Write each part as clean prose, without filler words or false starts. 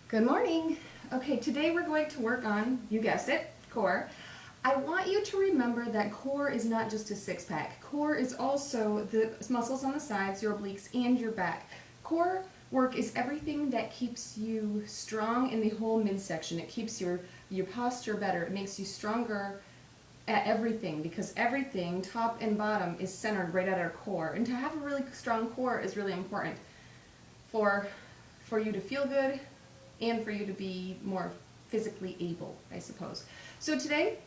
Good morning. Okay, today we're going to work on, you guessed it, core. I want you to remember that core is not just a six-pack. Core is also the muscles on the sides, your obliques, and your back. Core work is everything that keeps you strong in the whole midsection. It keeps your posture better. It makes you stronger at everything, because everything, top and bottom, is centered right at our core. And to have a really strong core is really important for you to feel good and for you to be more physically able, I suppose. So today,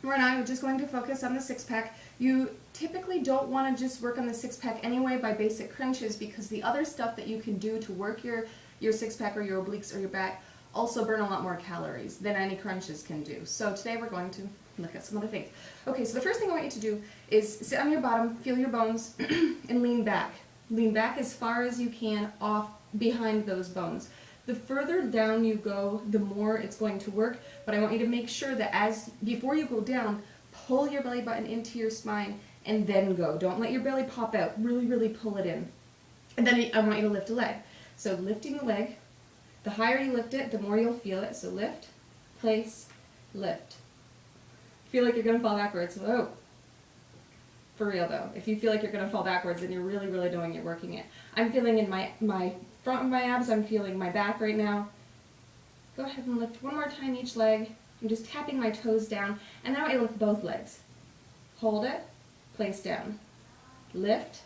we're just going to focus on the six-pack. You typically don't want to just work on the six-pack anyway by basic crunches, because the other stuff that you can do to work your six-pack or your obliques or your back also burn a lot more calories than any crunches can do. So today we're going to look at some other things. Okay, so the first thing I want you to do is sit on your bottom, feel your bones, and lean back. Lean back as far as you can off behind those bones. The further down you go, the more it's going to work, but I want you to make sure that before you go down, pull your belly button into your spine and then go. Don't let your belly pop out. Really, really pull it in. And then I want you to lift a leg. So lifting the leg, the higher you lift it, the more you'll feel it. So lift, place, lift. Feel like you're going to fall backwards. Whoa. For real though, if you feel like you're going to fall backwards, then you're really, really doing it, working it. I'm feeling in my front of my abs, I'm feeling my back right now. Go ahead and lift one more time each leg. I'm just tapping my toes down, and now I lift both legs. Hold it, place down. Lift,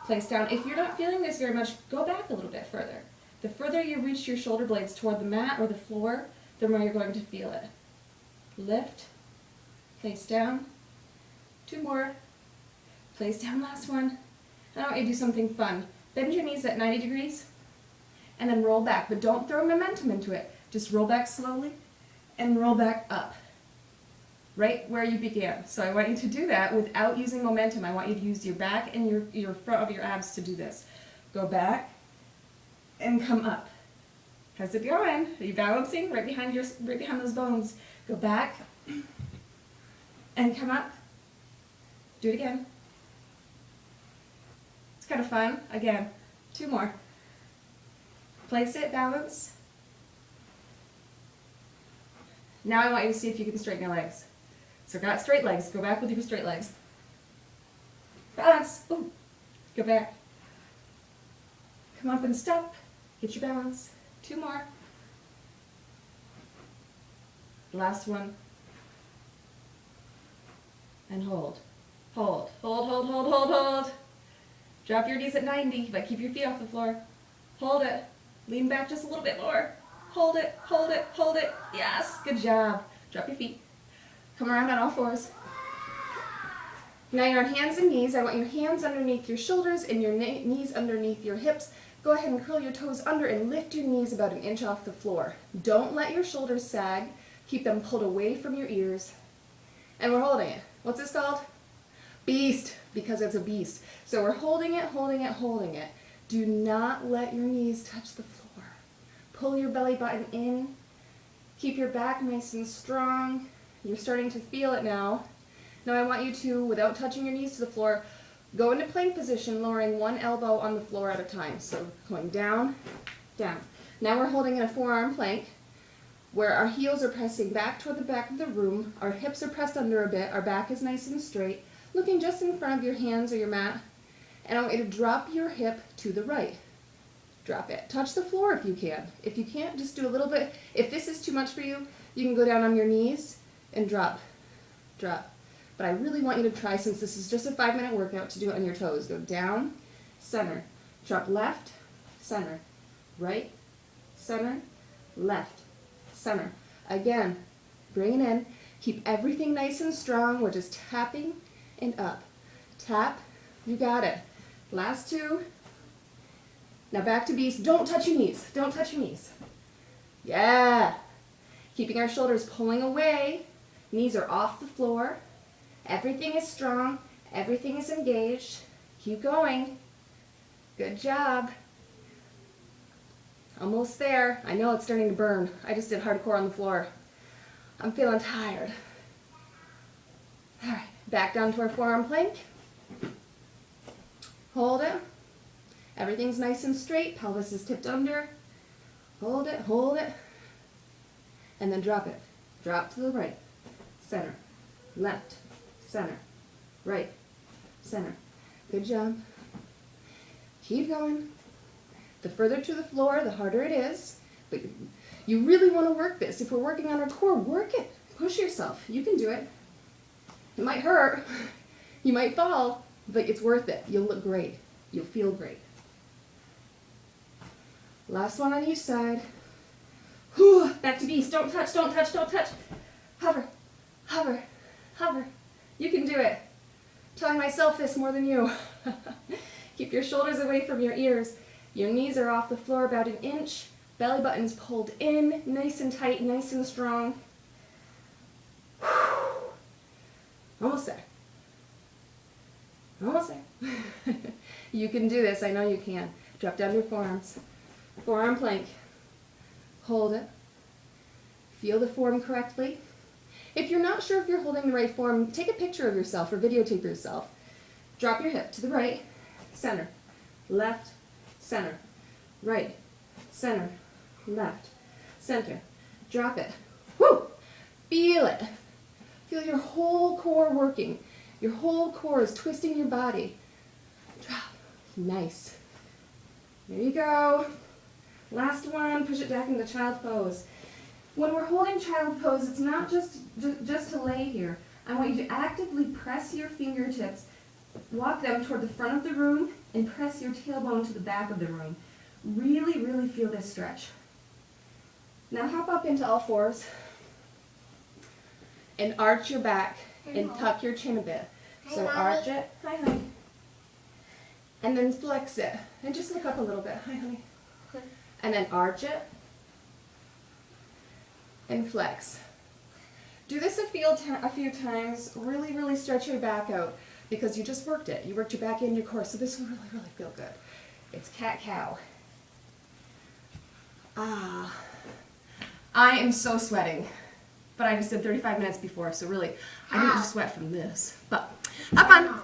place down. If you're not feeling this very much, go back a little bit further. The further you reach your shoulder blades toward the mat or the floor, the more you're going to feel it. Lift, place down. Two more. Place down, last one. Now I want you to do something fun. Bend your knees at 90 degrees and then roll back, but don't throw momentum into it. Just roll back slowly and roll back up, right where you began. So I want you to do that without using momentum. I want you to use your back and your front of your abs to do this. Go back and come up. How's it going? Are you balancing? Right behind those bones. Go back and come up. Do it again. It's kind of fun. Again, two more. Place it, balance. Now I want you to see if you can straighten your legs. So got straight legs. Go back with your straight legs. Balance. Ooh. Go back. Come up and stop. Get your balance. Two more. Last one. And hold. Hold, hold, hold, hold, hold, hold. Drop your knees at 90, but keep your feet off the floor. Hold it. Lean back just a little bit more. Hold it, hold it, hold it. Yes, good job. Drop your feet. Come around on all fours. Now you're on hands and knees. I want your hands underneath your shoulders and your knees underneath your hips. Go ahead and curl your toes under and lift your knees about 1 inch off the floor. Don't let your shoulders sag. Keep them pulled away from your ears. And we're holding it. What's this called? Beast, because it's a beast. So we're holding it, holding it, holding it. Do not let your knees touch the floor. Pull your belly button in. Keep your back nice and strong. You're starting to feel it now. Now I want you to, without touching your knees to the floor, go into plank position, lowering one elbow on the floor at a time. So going down, down. Now we're holding in a forearm plank, where our heels are pressing back toward the back of the room. Our hips are pressed under a bit. Our back is nice and straight. Looking just in front of your hands or your mat, and I want you to drop your hip to the right. Drop it. Touch the floor if you can. If you can't, just do a little bit. If this is too much for you, you can go down on your knees and drop. Drop. But I really want you to try, since this is just a 5-minute workout, to do it on your toes. Go down, center. Drop left, center. Right, center, left, center. Again, bring it in. Keep everything nice and strong. We're just tapping and up. Tap. You got it. Last two. Now back to beast. Don't touch your knees. Don't touch your knees. Yeah. Keeping our shoulders pulling away. Knees are off the floor. Everything is strong. Everything is engaged. Keep going. Good job. Almost there. I know it's starting to burn. I just did hardcore on the floor. I'm feeling tired. All right. Back down to our forearm plank. Hold it. Everything's nice and straight. Pelvis is tipped under. hold it, and then drop it. Drop to the right, center, left, center, right, center. Good job. Keep going. The further to the floor, the harder it is. But you really want to work this. If we're working on our core, work it. Push yourself. You can do it. It might hurt. You might fall, but it's worth it. You'll look great. You'll feel great. Last one on each side. Whew, back to beast. Don't touch, don't touch, don't touch. Hover, hover, hover. You can do it. Telling myself this more than you. Keep your shoulders away from your ears. Your knees are off the floor about an inch. Belly button's pulled in, nice and tight, nice and strong. Almost there. Almost there. You can do this. I know you can. Drop down your forearms. Forearm plank. Hold it. Feel the form correctly. If you're not sure if you're holding the right form, take a picture of yourself or videotape yourself. Drop your hip to the right, center, left, center, right, center, left, center. Drop it. Woo! Feel it. Feel your whole core working. Your whole core is twisting your body. Drop. Nice. There you go. Last one. Push it back into child pose. When we're holding child pose, it's not just to lay here. I want you to actively press your fingertips, walk them toward the front of the room, and press your tailbone to the back of the room. Really, really feel this stretch. Now hop up into all fours and arch your back and tuck your chin a bit. So arch it. Hi, honey. And then flex it. And just look up a little bit. Hi, honey. And then arch it. And flex. Do this a few times. Really, really stretch your back out because you just worked it. You worked your back and your core, so this will really, really feel good. It's cat-cow. Ah. I am so sweating, but I just did 35 minutes before, so really, I didn't just sweat from this. But have fun.